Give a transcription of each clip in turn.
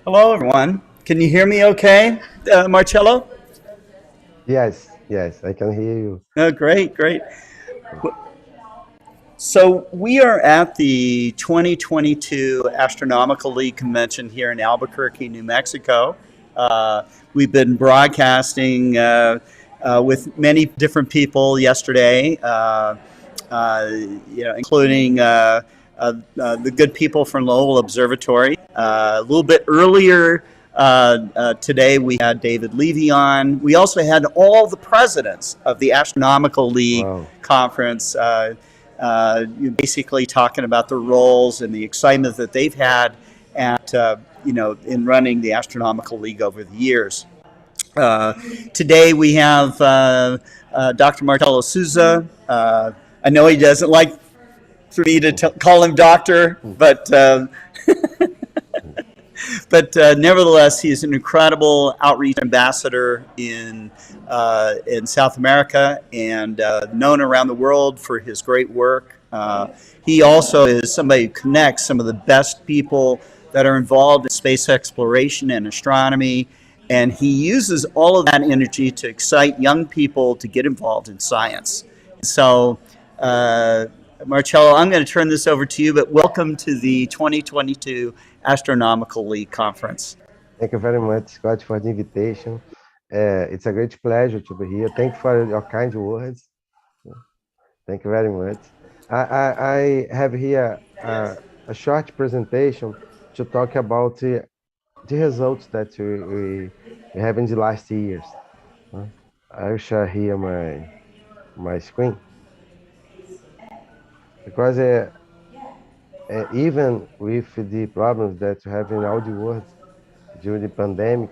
Hello, everyone. Can you hear me okay, Marcello? Yes, yes, I can hear you. Oh, great, great. So, we are at the 2022 Astronomical League convention here in Albuquerque, New Mexico. Uh, we've been broadcasting with many different people yesterday, including the good people from Lowell Observatory. A little bit earlier today, we had David Levy on. We also had all the presidents of the Astronomical League Wow. conference. Basically talking about the roles and the excitement that they've had at in running the Astronomical League over the years. Uh, Today we have Dr. Martello Souza. I know he doesn't like for me to call him doctor, but nevertheless, he is an incredible outreach ambassador in South America and known around the world for his great work. He also is somebody who connects some of the best people that are involved in space exploration and astronomy. And he uses all of that energy to excite young people to get involved in science. So, uh, Marcello, I'm going to turn this over to you, but welcome to the 2022 Astronomical League Conference. Thank you very much, Scott, for the invitation. It's a great pleasure to be here. Thank you for your kind words. Thank you very much. I have here a short presentation to talk about the results that we have in the last years. Uh, I'll share here my screen because even with the problems that we have in all the world during the pandemic,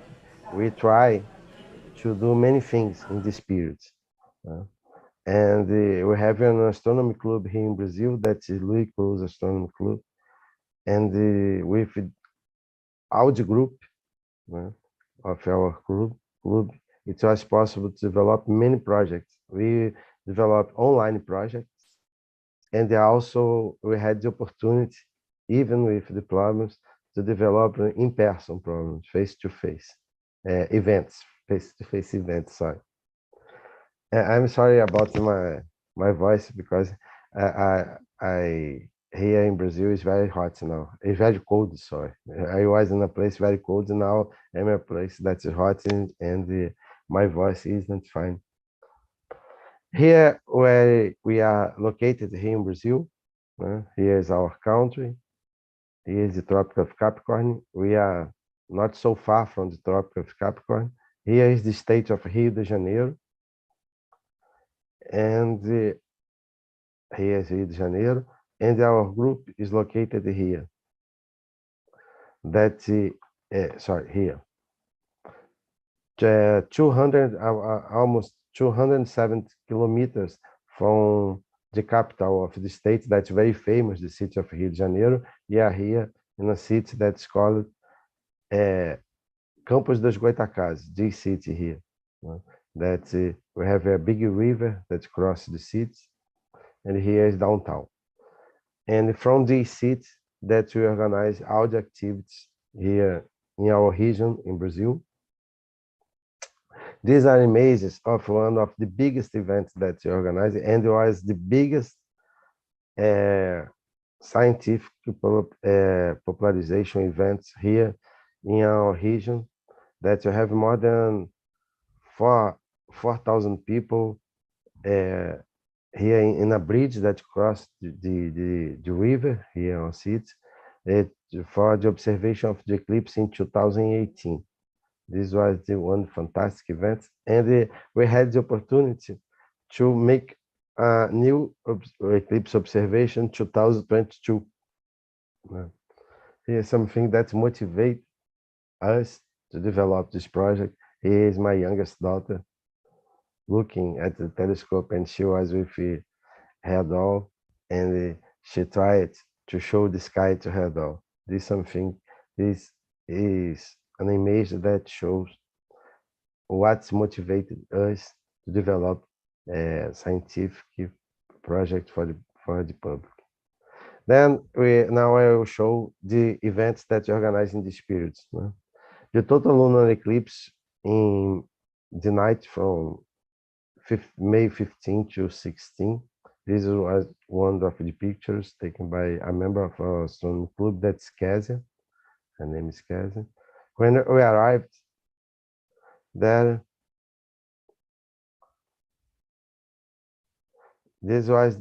we try to do many things in this period. Uh, and we have an astronomy club here in Brazil, that's Louis Cruz Astronomy Club. And with all the group of our club, it was possible to develop many projects. We developed online projects, and also we had the opportunity, even with the problems, to develop in-person problems, face-to-face events, face-to-face events. Sorry. I'm sorry about my voice because I here in Brazil is very hot now. It's very cold. Sorry, I was in a place very cold. Now I'm in a place that's hot and my voice isn't fine. Here where we are located here in Brazil, here is our country. Here is the Tropic of Capricorn. We are not so far from the Tropic of Capricorn. Here is the state of Rio de Janeiro. And here is Rio de Janeiro, and our group is located here. That's sorry, here. 200, almost 270 kilometers from the capital of the state that's very famous, the city of Rio de Janeiro. We are here in a city that's called Campos dos Goitacazes, this city here. That we have a big river that crosses the city, and here is downtown. And from this city that we organize all the activities here in our region in Brazil. These are images of one of the biggest events that we organized, and it was the biggest scientific popularization events here in our region, that you have more than 4,000 people here in a bridge that crossed the river here on it for the observation of the eclipse in 2018. This was the one fantastic event, and we had the opportunity to make a new eclipse observation 2022. Here's something that motivates us to develop this project. He is my youngest daughter, looking at the telescope, and she was with her doll, and she tried to show the sky to her doll. This something, this is an image that shows what's motivated us to develop a scientific project for the public. Then now I will show the events that we organize in these periods. No? The total lunar eclipse in the night from May 15 to 16. This was one of the pictures taken by a member of our astronomical club, that's Kezia. Her name is Kezia. When we arrived there, this was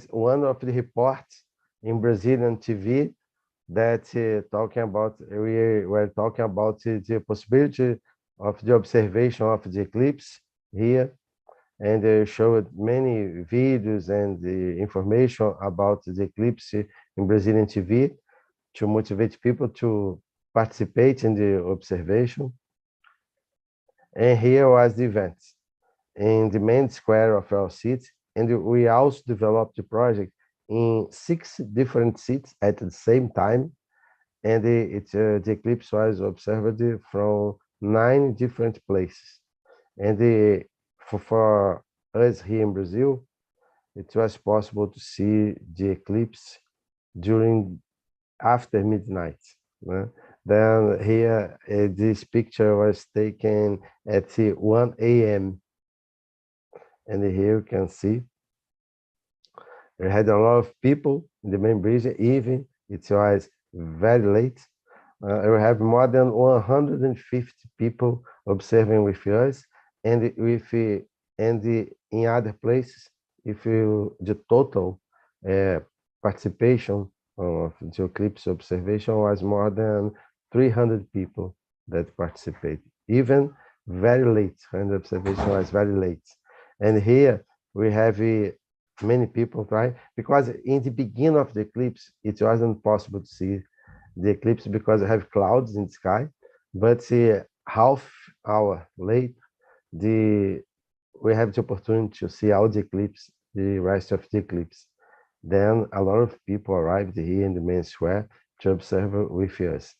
one of the reports in Brazilian TV that talking about we were talking about the possibility of the observation of the eclipse here, and they showed many videos and information about the eclipse in Brazilian TV to motivate people to participate in the observation. And here was the event in the main square of our city, and we also developed the project in 6 different cities at the same time, and the eclipse was observed from 9 different places. And for us here in Brazil, it was possible to see the eclipse during after midnight. Then here, this picture was taken at 1 a.m. And here you can see we had a lot of people in the main bridge, even it was very late. We have more than 150 people observing with us, and in other places, if you the total participation of the eclipse observation was more than 300 people that participated, even very late, when the observation was very late. And here we have many people, right? Because in the beginning of the eclipse, it wasn't possible to see the eclipse because I have clouds in the sky, but half hour late, we have the opportunity to see all the eclipse, the rest of the eclipse. Then a lot of people arrived here in the main square to observe with us.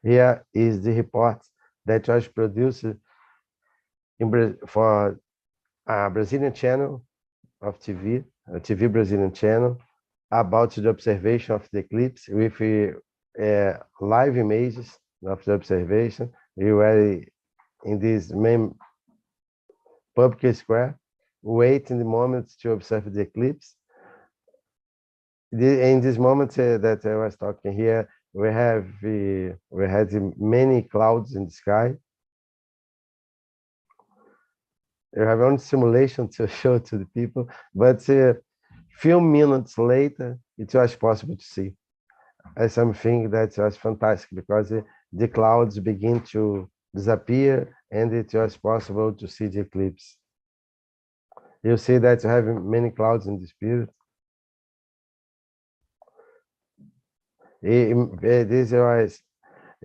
Here is the report that was produced for a Brazilian channel of TV, a TV Brazilian channel, about the observation of the eclipse with live images of the observation. We were in this main public square, waiting the moment to observe the eclipse. In this moment that I was talking here, we had many clouds in the sky. We have only simulation to show to the people, but few minutes later, it was possible to see. Something that was fantastic because the clouds begin to disappear and it was possible to see the eclipse. You see that you have many clouds in this period.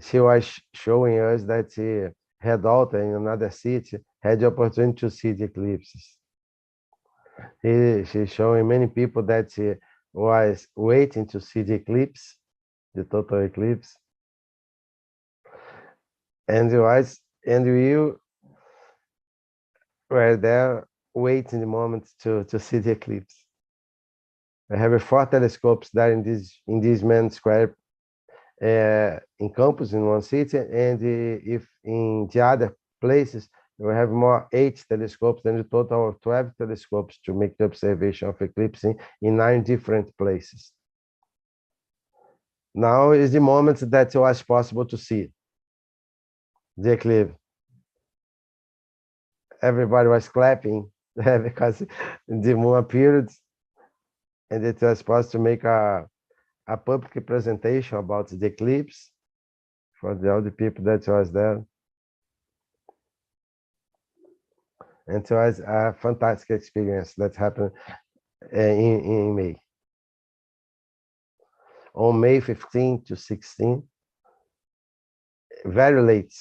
She was showing us that her daughter in another city had the opportunity to see the eclipses. She's showing many people that she was waiting to see the eclipse, the total eclipse, and you were there waiting the moment to see the eclipse. I have 4 telescopes there in this main square in campus in one city, and if in the other places we have more 8 telescopes, then a total of 12 telescopes to make the observation of eclipse in 9 different places. Now is the moment that it was possible to see the eclipse. Everybody was clapping because the moon appeared, and it was supposed to make a public presentation about the eclipse for all the people that was there. And it was a fantastic experience that happened in May. on May 15 to 16, very late.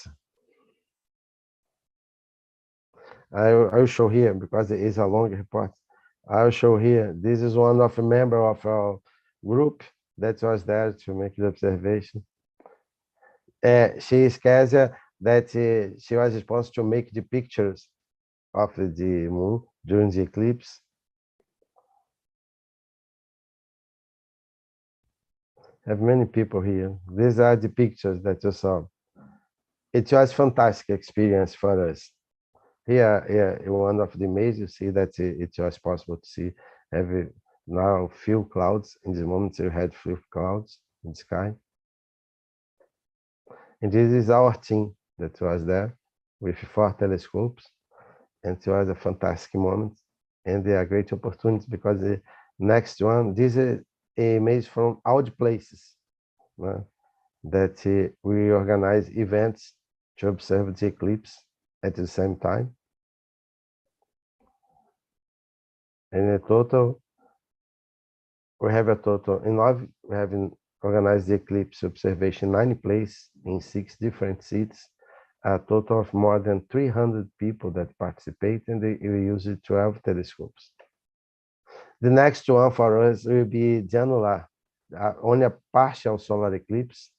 I will show here because it is a long report. I will show here. This is one of a member of our group that was there to make the observation. She is Kezia, that she was responsible to make the pictures of the moon during the eclipse. Have many people here. These are the pictures that you saw. It was fantastic experience for us. Here, one of the images, you see that it was possible to see every now few clouds. In this moment, you had few clouds in the sky. And this is our team that was there with 4 telescopes. And it was a fantastic moment and a great opportunity because the next one, this is image from all the places that we organize events to observe the eclipse at the same time. And in total, we have a total, we have organized the eclipse observation 9 places in 6 different cities, a total of more than 300 people that participate, and we use 12 telescopes. The next one for us will be January, only a partial solar eclipse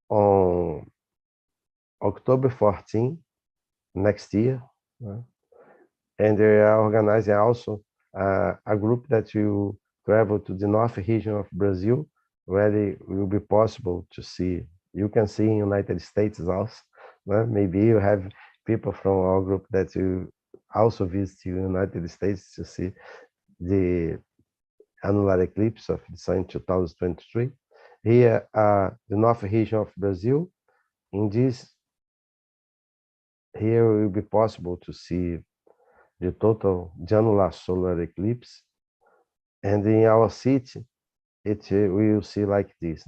on October 14 next year. And we are organizing also a group that will travel to the north region of Brazil, where it will be possible to see. You can see in United States also. Maybe you have people from our group that will also visit the United States to see the annular eclipse of the sun in 2023. Here, the north region of Brazil. In this, here it will be possible to see the total Janular solar eclipse. And in our city, we will see like this,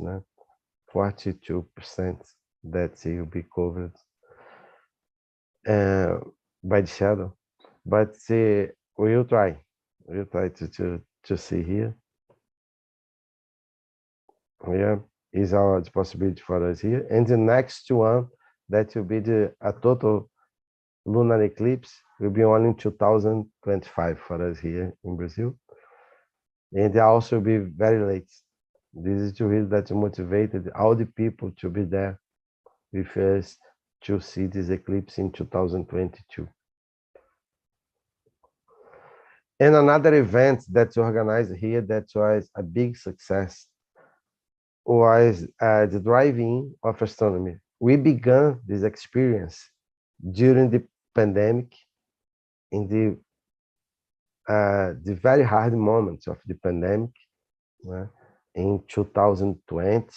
42% that will be covered by the shadow. But we will try. We'll try to see here. Yeah, is our possibility for us here. And the next one, that will be a total lunar eclipse, will be only in 2025 for us here in Brazil. And also be very late. This is to really that motivated all the people to be there with us to see this eclipse in 2022. And another event that's organized here that was a big success was the drive-in of astronomy. We began this experience during the pandemic, in the very hard moments of the pandemic, in 2020,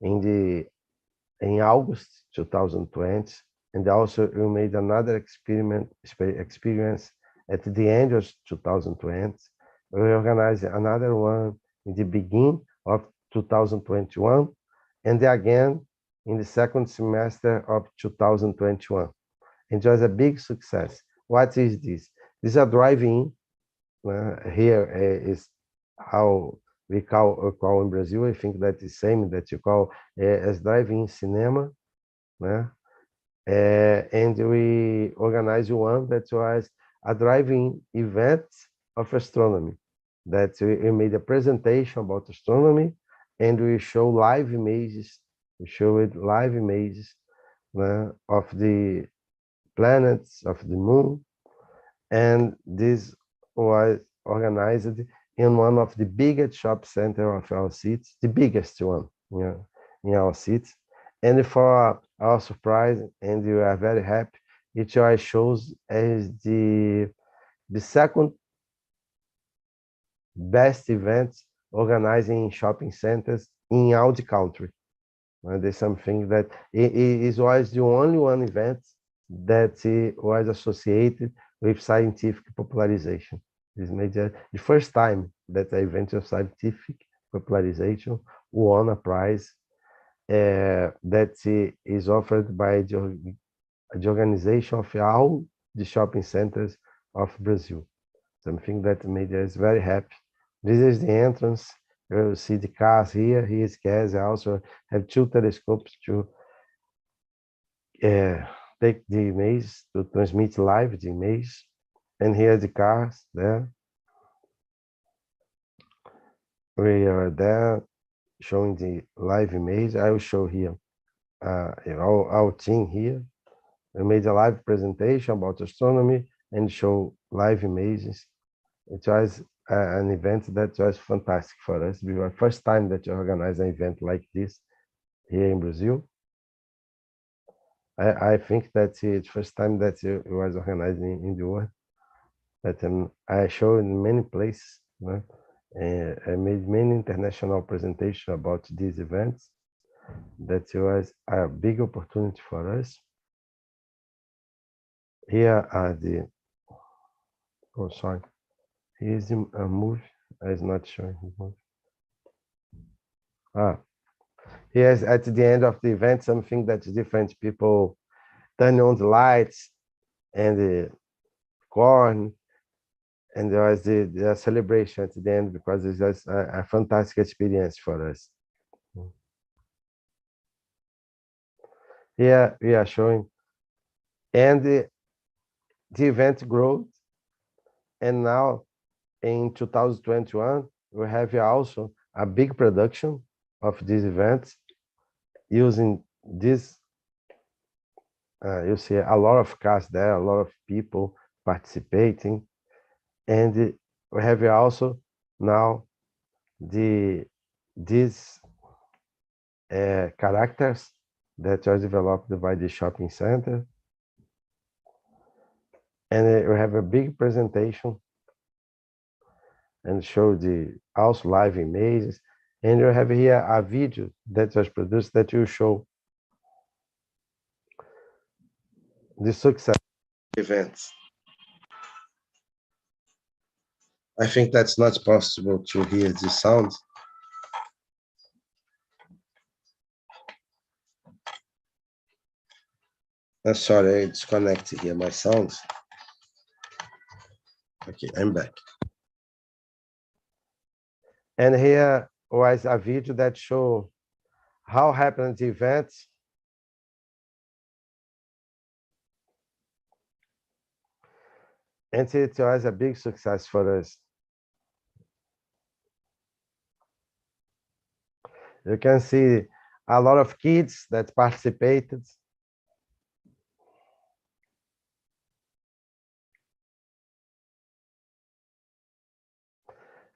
in August 2020, and also we made another experience at the end of 2020. We organized another one in the beginning of 2021, and again in the second semester of 2021. And it was a big success. What is this? This is a drive-in. Here is how we call in Brazil. I think that is same that you call as drive-in cinema. And we organized one that was a drive-in event of astronomy. That we made a presentation about astronomy, and we show live images. We showed live images of the planets, of the moon, and this was organized in one of the biggest shop center of our city, the biggest one in our city. And for our surprise, and we are very happy, it shows as the second best event organized in shopping centers in all the country. And there's something that it was the only one event that was associated with scientific popularization. This made the first time that the event of scientific popularization won a prize that is offered by the organization of all the shopping centers of Brazil. Something that made us very happy. This is the entrance. You see the cars here. Here is gas. I also have two telescopes to uh, take the image, to transmit live the image. And here are the cars there. We are there showing the live image. I will show here our team here. We made a live presentation about astronomy and show live images. It was an event that was fantastic for us. We were first time that you organize an event like this here in Brazil. I think that it's first time that it was organized in the world. But I showed in many places. I made many international presentations about these events. That was a big opportunity for us. Here are the, oh sorry, here's a movie. It's not showing the movie. Here's at the end of the event something that's different. People turn on the lights and the corn, and there was the celebration at the end because it was a fantastic experience for us. Here we are showing, and the event grew, and now in 2021 we have also a big production of these events using this. You see a lot of cars there, a lot of people participating, and we have also now these characters that are developed by the shopping center, and we have a big presentation and show the also live images, and you have here a video that was produced that will show the success events. I think that's not possible to hear the sound. Sorry, I disconnected here my sounds. Okay, I'm back. And here was a video that show how happened the event. And it was a big success for us. You can see a lot of kids that participated.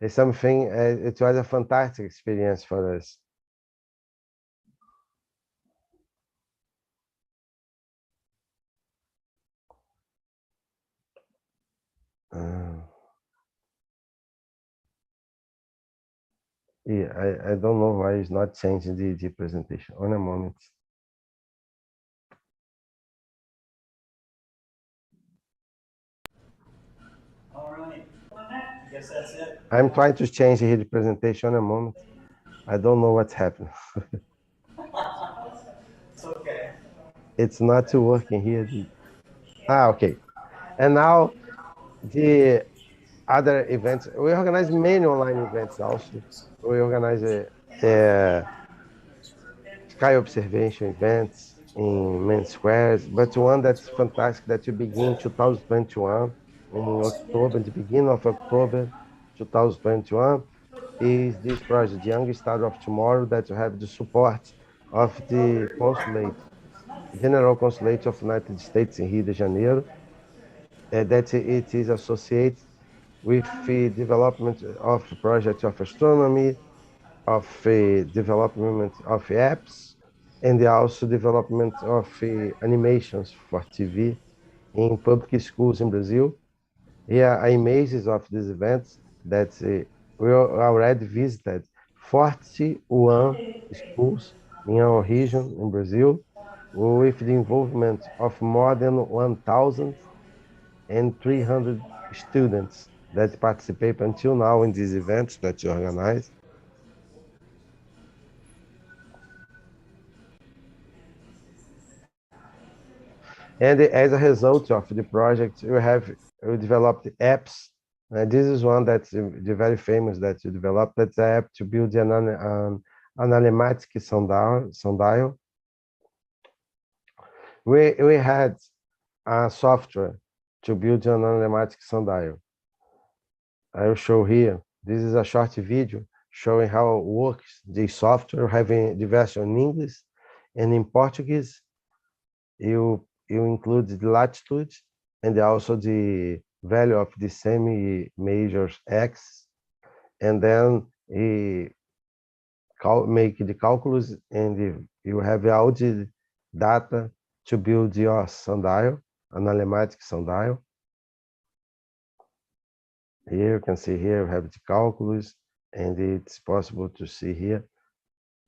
It's something, it was a fantastic experience for us. Yeah, I don't know why it's not changing the presentation. On a moment. All right. I guess that's it. I'm trying to change here the presentation on a moment. I don't know what's happening. It's okay. It's not working here. Okay. And now the other events, we organize many online events also. We organize a sky observation events in main squares, but one that's fantastic that will begin 2021 in October, the beginning of October 2021 is this project, Young Star of Tomorrow, that will have the support of the consulate, General Consulate of United States in Rio de Janeiro, that it is associated with the development of projects of astronomy, of development of apps, and also development of animations for TV in public schools in Brazil. Here are images of these events that we already visited 41 schools in our region in Brazil with the involvement of more than 1,300 students that participate until now in these events that you organize. And as a result of the project, we developed apps This is one that's the very famous that you developed. That's the app to build an analematic sundial. We had a software to build an analematic sundial. I will show here. This is a short video showing how it works. The software having the version in English and in Portuguese. You include the latitude and also the value of the semi-major X, and then he make the calculus, and you have all the data to build your sundial, an alematic sundial. Here you can see here we have the calculus, and it's possible to see here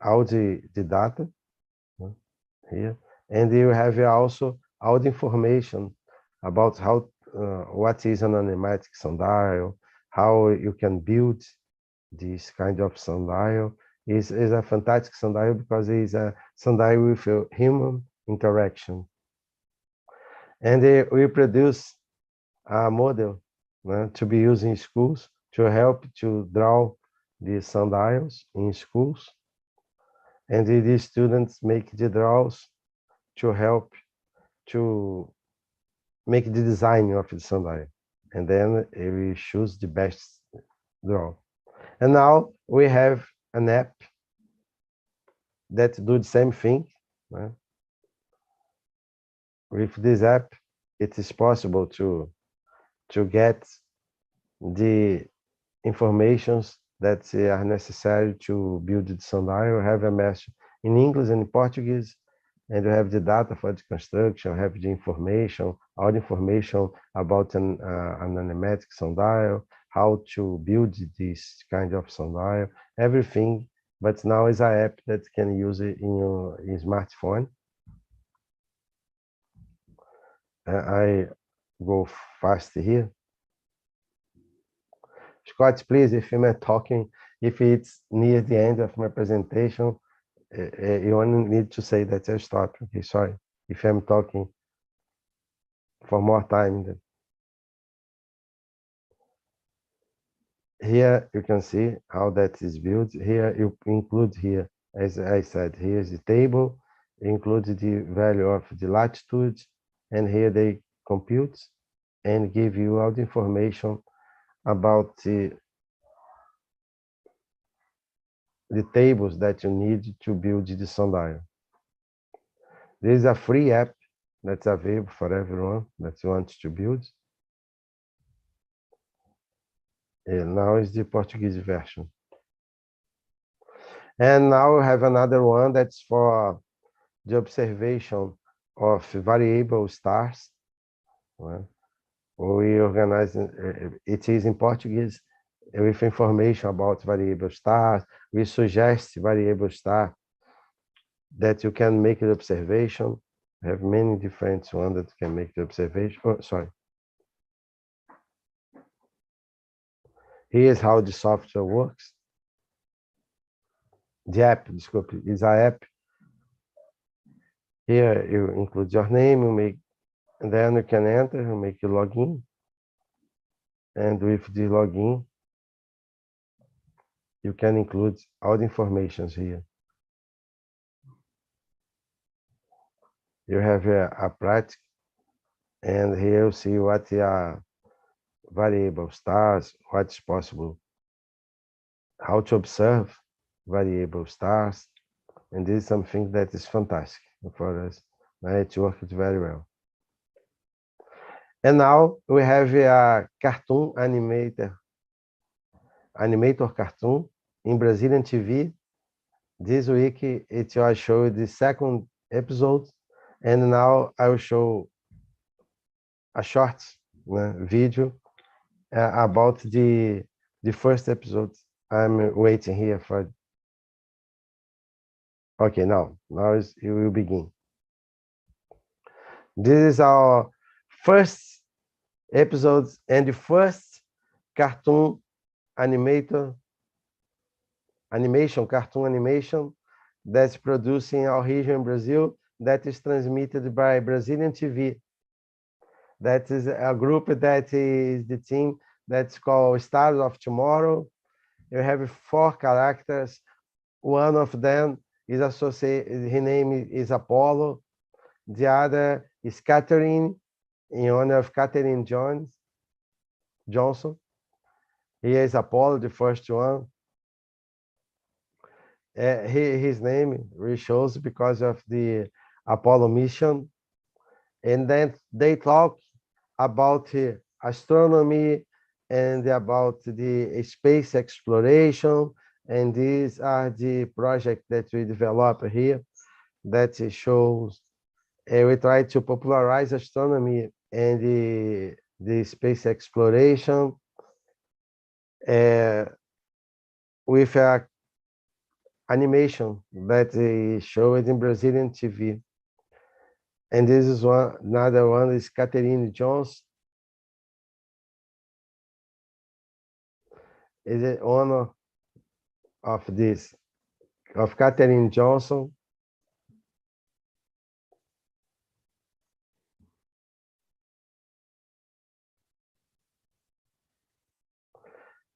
all the data here, and you have also all the information about how what is an animatic sundial, how you can build this kind of sundial. Is a fantastic sundial because it is a sundial with a human interaction, and we produce a model to be used in schools to help to draw the sundials in schools, and the students make the draws to help to make the design of the sundial, and then we choose the best draw. And now we have an app that do the same thing. With this app, it is possible to get the informations that are necessary to build the sundial. We have a message in English and in Portuguese, and you have the data for the construction, have the information, all the information about an animatic sundial, how to build this kind of sundial, everything. But now is an app that can use it in your smartphone. I go fast here. Scott, please, if I'm talking, if it's near the end of my presentation, you only need to say that I stop. Okay, sorry. If I'm talking for more time. Then. Here you can see how that is built. Here you include here, as I said, here's the table, includes the value of the latitude, and here they compute and give you all the information about the tables that you need to build the sundial. There is a free app that's available for everyone that wants to build. And now is the Portuguese version. And now we have another one that's for the observation of variable stars. We organize it is in Portuguese with information about variable stars. We suggest variable star that you can make the observation. We have many different ones that can make the observation. Oh, sorry. Here's how the software works. The app, is an app. Here you include your name, you make, and then you can enter, you make your login. And with the login, you can include all the information here. You have a practice, and here you see what are variable stars, what's possible, how to observe variable stars, and this is something that is fantastic for us. It worked very well. And now we have a cartoon animator cartoon in Brazilian TV. This week it will show the second episode, and now I will show a short video about the first episode. I'm waiting here for. Okay, now it will begin. This is our first episode and the first cartoon cartoon animation that's produced in our region, Brazil, that is transmitted by Brazilian TV. That is a group that is the team that's called Stars of Tomorrow. You have 4 characters. One of them is associated, his name is Apollo. The other is Catherine, in honor of Catherine Johnson. Here is Apollo, the first one. His name really shows because of the Apollo mission. And then they talk about astronomy and about the space exploration. And these are the projects that we develop here that shows we try to popularize astronomy and the space exploration with animation that is showed in Brazilian TV. And this is another one is Catherine Jones. Is the honor of this, of Catherine Johnson.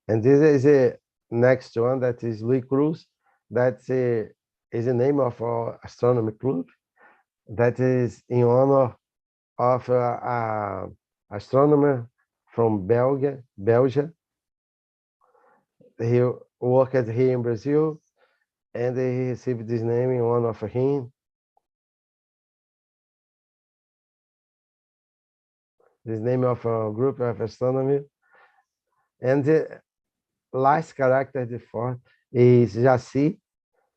And this is the next one that is Louis Cruz. That is the name of our astronomy club. That is in honor of an astronomer from Belgium. He worked here in Brazil, and he received this name in honor of him. This name of a group of astronomy. And the last character, the fourth, is Jaci,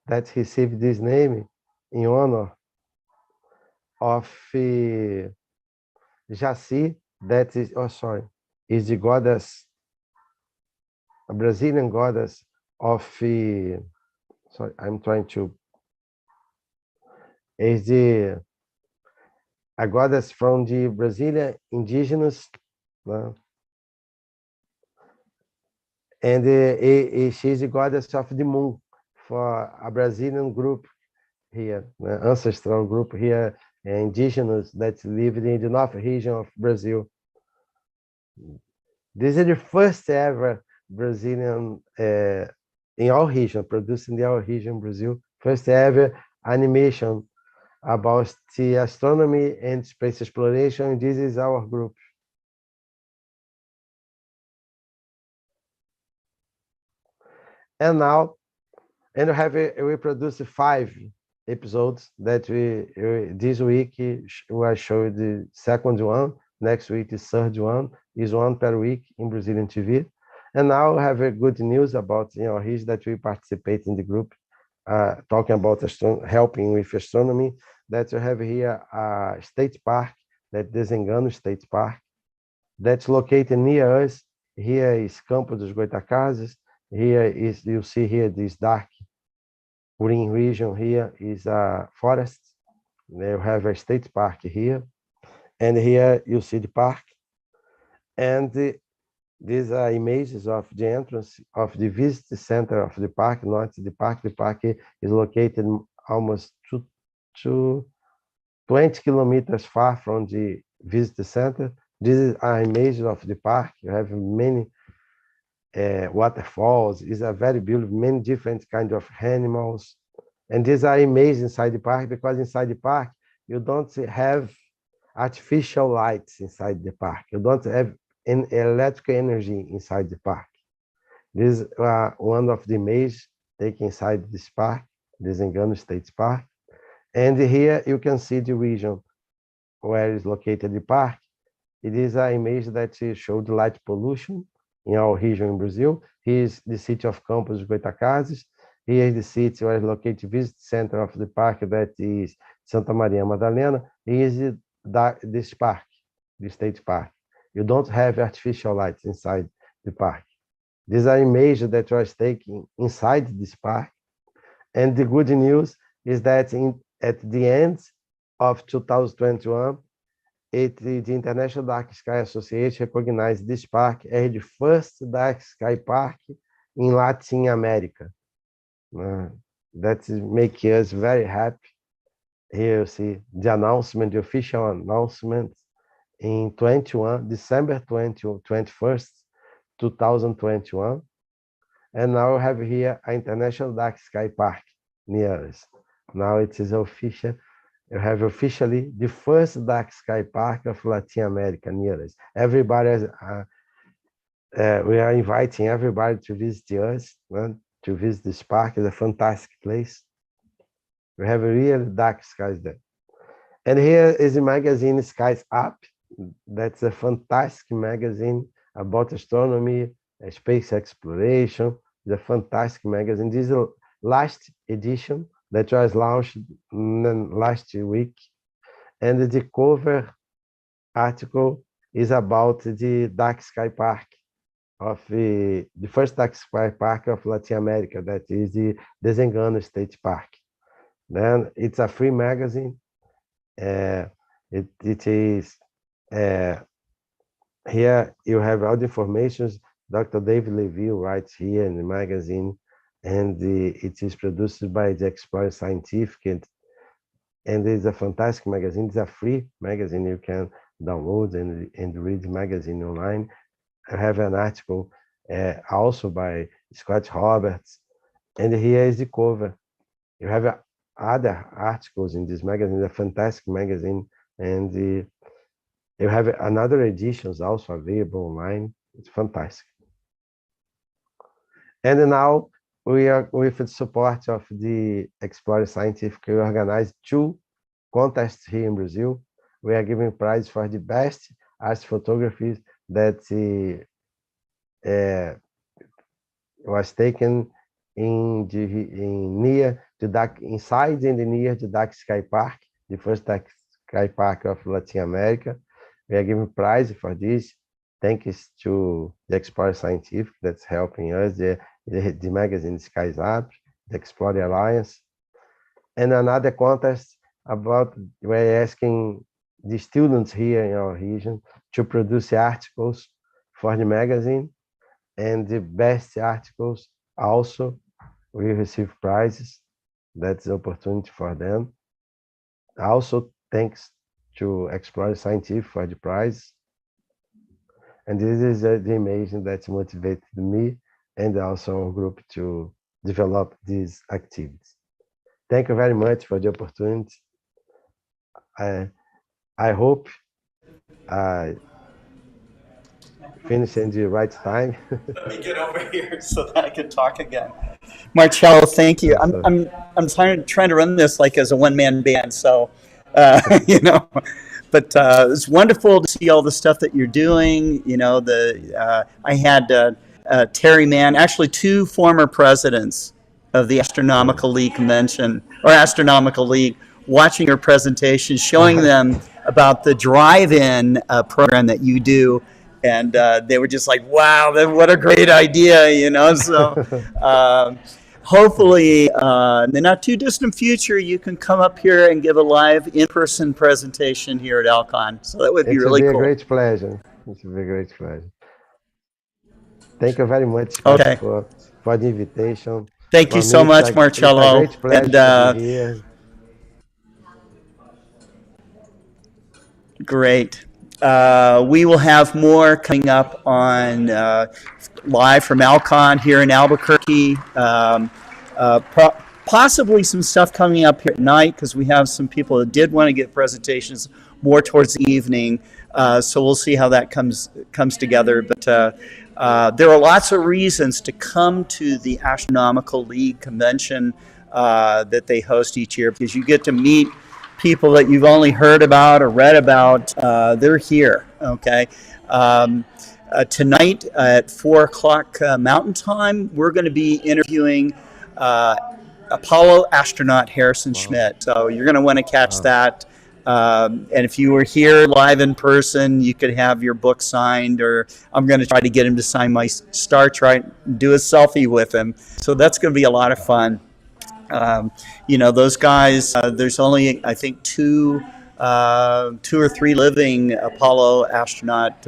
that received this name in honor of Jaci, that is, is the goddess, a Brazilian goddess of, sorry, I'm trying to, is a goddess from the Brazilian indigenous, and she's the goddess of the moon for a Brazilian group here, ancestral group here, indigenous that lived in the north region of Brazil. This is the first ever Brazilian in our region, produced in our region, Brazil, first ever animation about the astronomy and space exploration. This is our group. And now, and we produced 5 episodes that we this week we showed the second one. Next week is third one. Is one per week in Brazilian TV. And now I have a good news about his that we participate in the group talking about helping with astronomy. That we have here a state park, that Desengano State Park, that's located near us. Here is Campo dos Goitacazes. Here is, you see here this dark green region here is a forest. They have a state park here. And here you see the park. And these are images of the entrance of the visit center of the park, not the park. The park is located almost 20 kilometers far from the visit center. These are images of the park. You have many waterfalls. It's a very beautiful, many different kinds of animals. And these are images inside the park, because inside the park, you don't have artificial lights inside the park. You don't have an electrical energy inside the park. This is one of the images taken inside this park, Desengano State Park. And here you can see the region where is located the park. It is an image that shows light pollution in our region in Brazil. Here is the city of Campos dos Goitacazes. Here is the city where is located the visit center of the park, that is Santa Maria Madalena. Here is this park, the state park. You don't have artificial lights inside the park. These are images that was taken inside this park. And the good news is that at the end of 2021, the International Dark Sky Association recognized this park as the first dark sky park in Latin America. That makes us very happy. Here you see the announcement, the official announcement in December 21st, 2021. And now we have here an International Dark Sky Park near us. Now it is official. You have officially the first dark sky park of Latin America near us. Everybody, we are inviting everybody to visit us, to visit this park. It's a fantastic place. We have a real dark skies there. And here is the magazine Skies Up. That's a fantastic magazine about astronomy, space exploration. It's a fantastic magazine. This is the last edition that was launched last week. And the cover article is about the Dark Sky Park of the first Dark Sky Park of Latin America, that is the Desengano State Park. Then it's a free magazine. It is here you have all the information. Dr. David Leville writes here in the magazine, and it is produced by the Explorer Scientific, and it's a fantastic magazine. It's a free magazine. You can download and read the magazine online. I have an article also by Scott Roberts, and here is the cover. You have other articles in this magazine. It's a fantastic magazine, and you have another editions also available online. It's fantastic. And now we are, with the support of the Explorer Scientific, we organized 2 contests here in Brazil. We are giving prize for the best astrophotography that was taken near the dark, inside and near the Dark Sky Park, the first Dark Sky Park of Latin America. We are giving prize for this. Thanks to the Explorer Scientific that's helping us, the magazine Skies Up, the Explorer Alliance. And another contest about, we're asking the students here in our region to produce articles for the magazine, and the best articles also will receive prizes. That's the opportunity for them. Also, thanks to Explorer Scientific for the prize. And this is the image that motivated me and also our group to develop these activities. Thank you very much for the opportunity. I hope I finish in the right time. Let me get over here so that I can talk again. Marcello, thank you. I'm trying to run this like as a one-man band, so but it's wonderful to see all the stuff that you're doing. I had Terry Mann, actually 2 former presidents of the Astronomical League convention, or Astronomical League, watching your presentation, showing them about the drive-in program that you do. And they were just like, wow, what a great idea, So hopefully in the not too distant future, you can come up here and give a live in-person presentation here at Alcon. So that would be really cool. It will be a great pleasure. It will be a great pleasure. Thank you very much for the invitation. Thank you so much, Marcello. It's a great pleasure to be here. Great. We will have more coming up on live from Alcon here in Albuquerque. Possibly some stuff coming up here at night, because we have some people that did want to get presentations more towards the evening. So we'll see how that comes together. But there are lots of reasons to come to the Astronomical League convention that they host each year, because you get to meet people that you've only heard about or read about. They're here, okay? Tonight at 4 o'clock Mountain Time, we're going to be interviewing Apollo astronaut Harrison Schmitt. So you're going to want to catch that. And if you were here live in person, you could have your book signed, or I'm going to try to get him to sign my Star Trek and do a selfie with him. So that's going to be a lot of fun. Those guys, there's only, I think, 2 or 3 living Apollo astronaut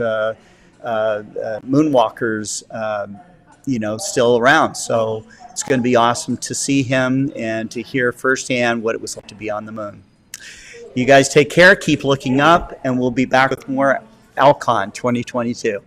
moonwalkers, still around. So it's going to be awesome to see him and to hear firsthand what it was like to be on the moon. You guys take care, keep looking up, and we'll be back with more Alcon 2022.